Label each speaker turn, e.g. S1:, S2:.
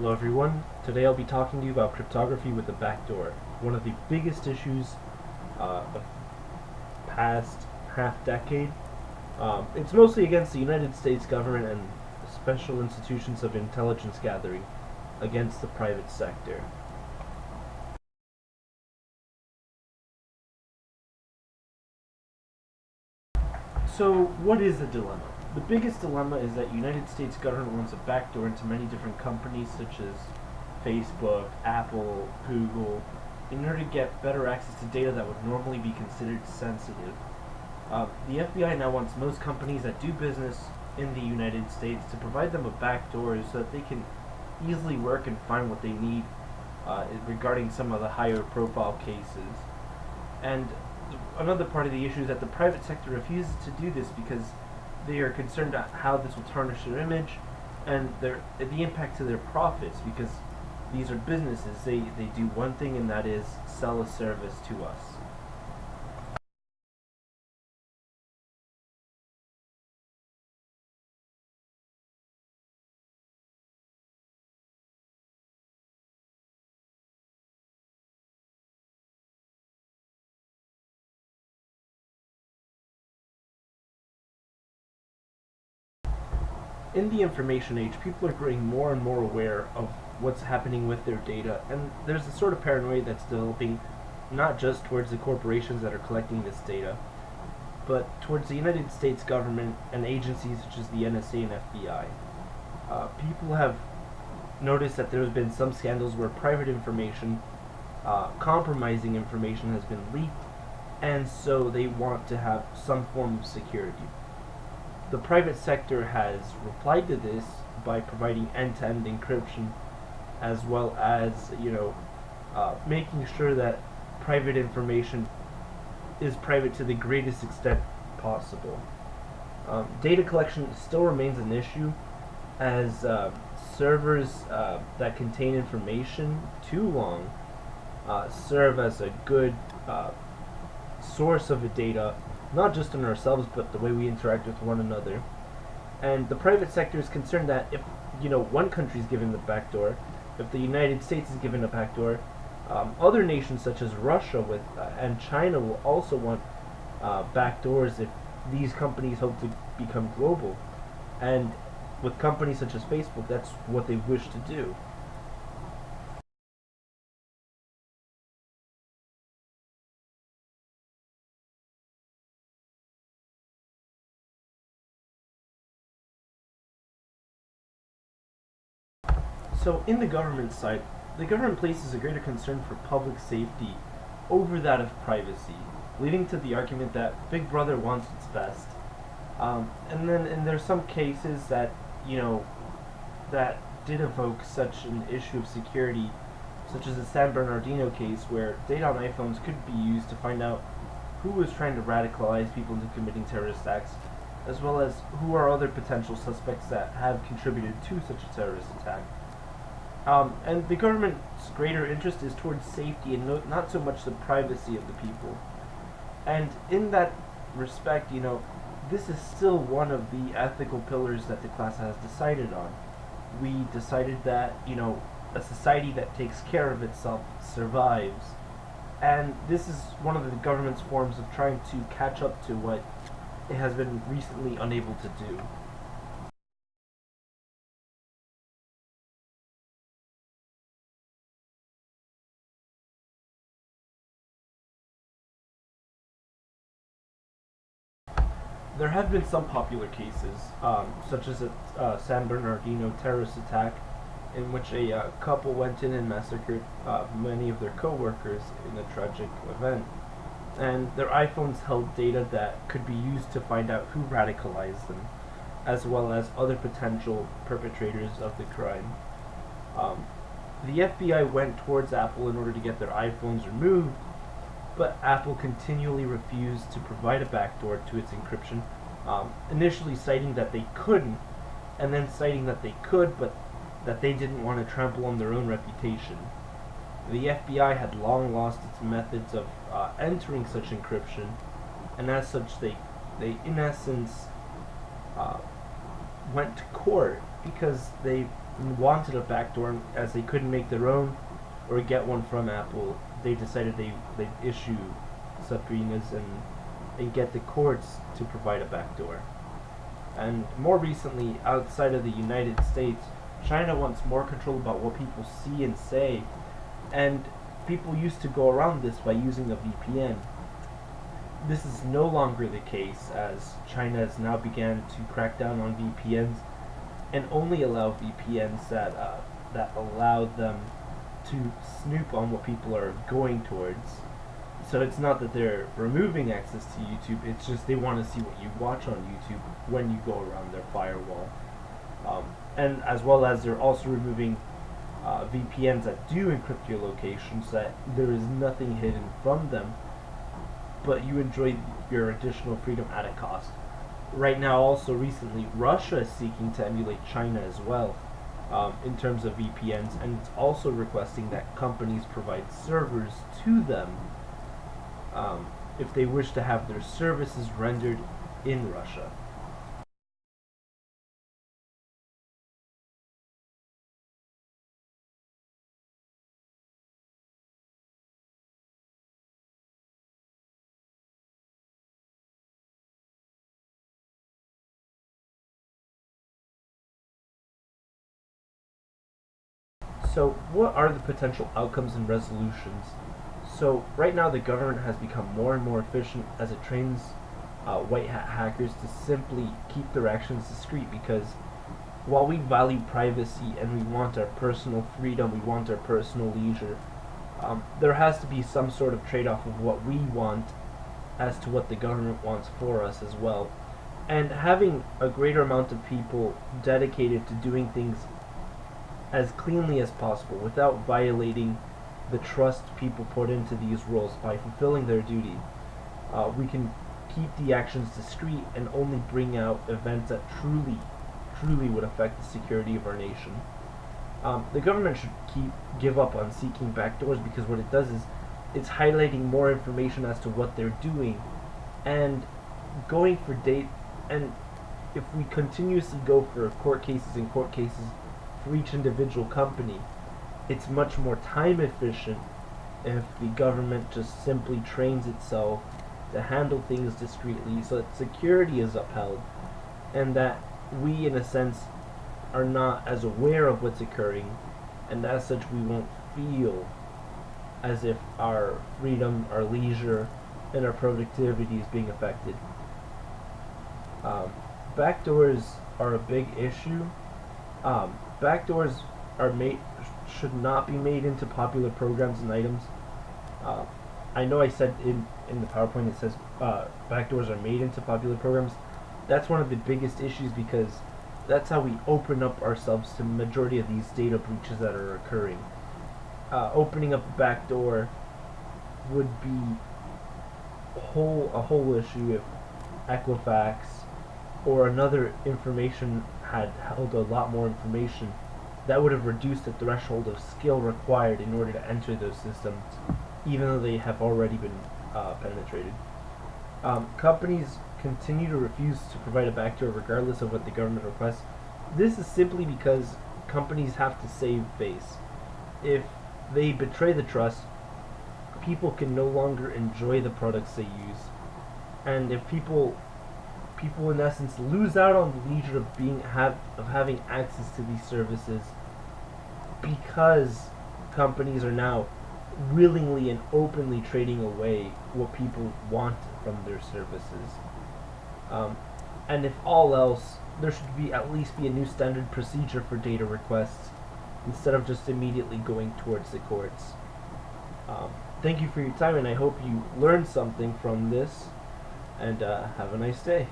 S1: Hello everyone, today I'll be talking to you about cryptography with a backdoor. One of the biggest issues of past half decade. It's mostly against the United States government and special institutions of intelligence gathering against the private sector. So what is the dilemma? The biggest dilemma is that United States government wants a backdoor into many different companies such as Facebook, Apple, Google, in order to get better access to data that would normally be considered sensitive. The FBI now wants most companies that do business in the United States to provide them a backdoor so that they can easily work and find what they need regarding some of the higher profile cases. And another part of the issue is that the private sector refuses to do this because they are concerned about how this will tarnish their image and the impact to their profits, because these are businesses. They do one thing, and that is sell a service to us. In the information age, people are growing more and more aware of what's happening with their data, and there's a sort of paranoia that's developing not just towards the corporations that are collecting this data, but towards the United States government and agencies such as the NSA and FBI. People have noticed that there have been some scandals where private information, compromising information, has been leaked, and so they want to have some form of security. The private sector has replied to this by providing end-to-end encryption, as well as making sure that private information is private to the greatest extent possible. Data collection still remains an issue, as servers that contain information too long serve as a good source of the data, not just on ourselves, but the way we interact with one another. And the private sector is concerned that if one country is given the backdoor, if the United States is given a backdoor, other nations such as Russia and China will also want backdoors if these companies hope to become global. And with companies such as Facebook, that's what they wish to do. So in the government side, the government places a greater concern for public safety over that of privacy, leading to the argument that Big Brother wants its best. And there's some cases that that did evoke such an issue of security, such as the San Bernardino case, where data on iPhones could be used to find out who was trying to radicalize people into committing terrorist acts, as well as who are other potential suspects that have contributed to such a terrorist attack. And the government's greater interest is towards safety and not so much the privacy of the people. And in that respect, this is still one of the ethical pillars that the class has decided on. We decided that, a society that takes care of itself survives. And this is one of the government's forms of trying to catch up to what it has been recently unable to do. There have been some popular cases, such as a San Bernardino terrorist attack, in which a couple went in and massacred many of their co-workers in a tragic event. And their iPhones held data that could be used to find out who radicalized them, as well as other potential perpetrators of the crime. Um, the FBI went towards Apple in order to get their iPhones removed, but Apple continually refused to provide a backdoor to its encryption, initially citing that they couldn't, and then citing that they could, but that they didn't want to trample on their own reputation. The FBI had long lost its methods of entering such encryption, and as such, they in essence, uh, went to court because they wanted a backdoor, as they couldn't make their own or get one from Apple. They decided they'd issue subpoenas and get the courts to provide a backdoor. And more recently, outside of the United States, China wants more control about what people see and say, and people used to go around this by using a VPN. This is no longer the case, as China has now began to crack down on VPNs and only allow VPNs that allow them to snoop on what people are going towards. So it's not that they're removing access to YouTube, it's just they want to see what you watch on YouTube when you go around their firewall. And as well as they're also removing VPNs that do encrypt your location so that there is nothing hidden from them, but you enjoy your additional freedom at a cost. Right now, also recently, Russia is seeking to emulate China as well in terms of VPNs, and it's also requesting that companies provide servers to them if they wish to have their services rendered in Russia. So, what are the potential outcomes and resolutions? So, right now, the government has become more and more efficient as it trains white hat hackers to simply keep their actions discreet, because while we value privacy and we want our personal freedom, we want our personal leisure, there has to be some sort of trade-off of what we want as to what the government wants for us as well. And having a greater amount of people dedicated to doing things as cleanly as possible without violating the trust people put into these roles by fulfilling their duty, we can keep the actions discreet and only bring out events that truly would affect the security of our nation. The government should give up on seeking backdoors, because what it does is it's highlighting more information as to what they're doing and going for date. And if we continuously go for court cases for each individual company, it's much more time efficient if the government just simply trains itself to handle things discreetly so that security is upheld, and that we, in a sense, are not as aware of what's occurring, and as such we won't feel as if our freedom, our leisure, and our productivity is being affected. Backdoors are a big issue. Backdoors should not be made into popular programs and items. I know I said in the PowerPoint it says backdoors are made into popular programs. That's one of the biggest issues, because that's how we open up ourselves to the majority of these data breaches that are occurring. Opening up a backdoor would be a whole issue if Equifax or another information had held a lot more information. That would have reduced the threshold of skill required in order to enter those systems, even though they have already been penetrated. Companies continue to refuse to provide a backdoor regardless of what the government requests. This is simply because companies have to save face. If they betray the trust, people can no longer enjoy the products they use. And if people in essence lose out on the leisure of having access to these services, because companies are now willingly and openly trading away what people want from their services. And if all else, there should at least be a new standard procedure for data requests instead of just immediately going towards the courts. Thank you for your time, and I hope you learned something from this, and have a nice day.